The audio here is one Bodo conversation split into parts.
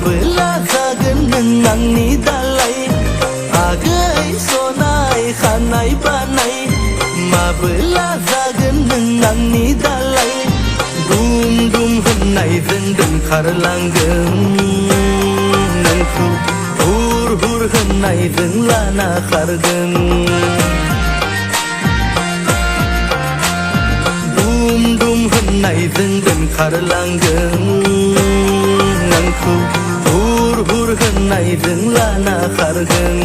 माबोला जागोन नों आंनि दालाय आगै सनाय खानाय बानाय माबोला जागोन नों आंनि दालाय दुम दुम होननायजों दोनखारलांगोन नोंखौ हुर हुर होननायजों लाना खारगोन दुम दुम होननायजों दोनखारलांगोन नोंखौ हुर हुर होननायजों लाना खारगोन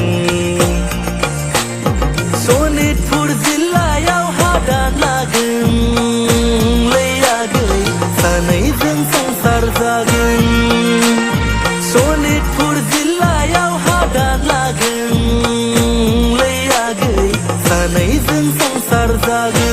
सनितपुर जिल्लायाव हादान लागोन लै आगै सानैजों संसार जागोन सनितपुर जिल्लायाव हादान लागोन लै आगै सानैजों संसार जागोन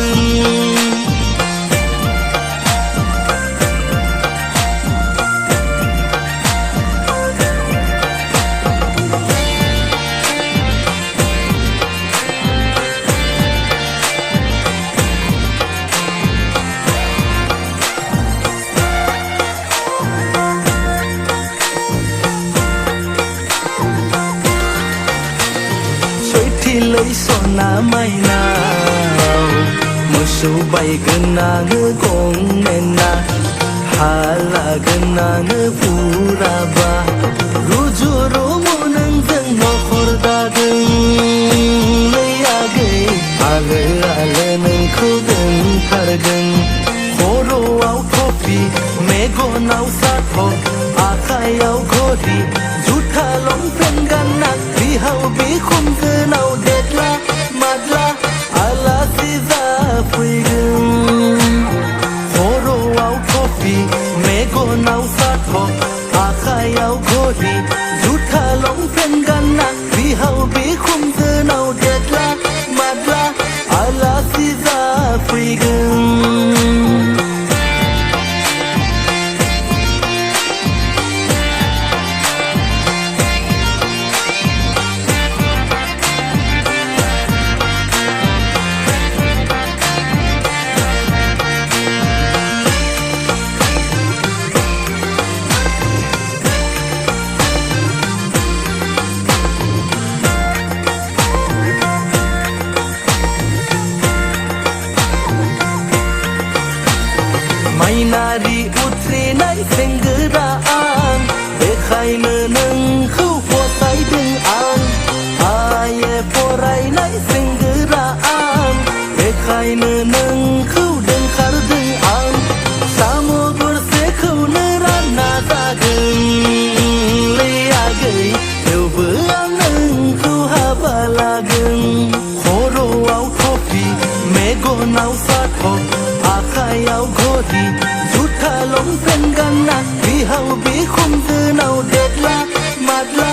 लै सना माइनाव मोसौ बायगोन आङो गंमेना हा लागोन आङो फुराबा रुजु रुमु नोंजों नखर दागोन लै आगै आलो आलो नोंखौ दोनखारगोन खर'आव टफि मेगनाव साथक आखायाव घरि जुथा लंपेन्ट गानना बिहाव बिखुनजोनाव देदला मादला आलासि जाफैगोन खर'आव टफि मेगनाव साथक आखायाव घरि जुथा लंपेन्ट गानना बिहाव बिखुनजोनाव देदला मादला आलासि जाफैगोन माइनारि उथ्रिनाय सेंग्रा आं बेखायनो नोंखौ फसायदों आं आइए फरायनाय सेंग्रा आं बेखायनो नोंखौ दोनखारदों आं साम' गरसेखौनो रानना जागोन लै आगै थेवबो आं नोंखौ हाबा लागोन खर'आव टफि मेगनाव साथक आखायाव घरि जुथा लंपेन्ट गानना बिहाव बिखुनजोनाव देदला मादला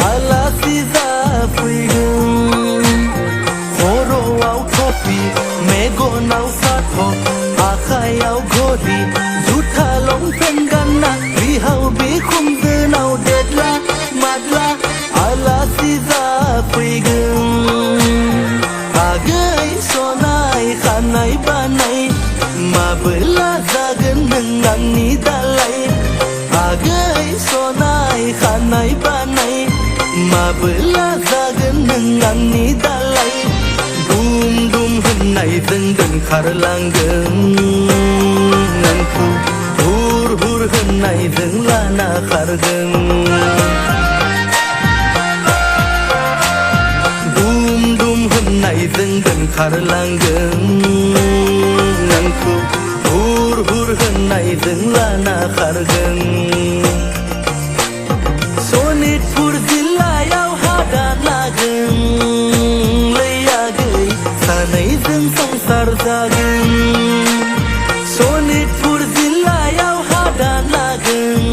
आलासि जाफैगोन खर'आव टफि मेगनाव साथक आखायाव घरि जुथा लंपेन्ट गानना बिहाव बिखुनजोनाव देदला मादला आलासि जाफैगोन आगै सनाय खानाय बानाय माबोला जागोन नों आंनि दालाय आगै सनाय खानाय बानाय माबोला जागोन नों आंनि दालाय दुम दुम होननायजों दोनखारलांगोन नोंखौ हुर हुर होननायजों लाना खारगोन दुम दुम होननायजों दोनखारलांगोन नोंखौ हुर हुर होननायजों लाना खारगोन सनितपुर जिल्लायाव हादान लागोन लै आगै सानैजों संसार जागोन सनितपुर जिल्लायाव हादान लागोन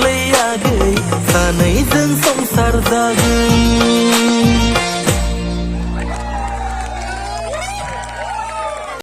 लै आगै सानैजों संसार जागोन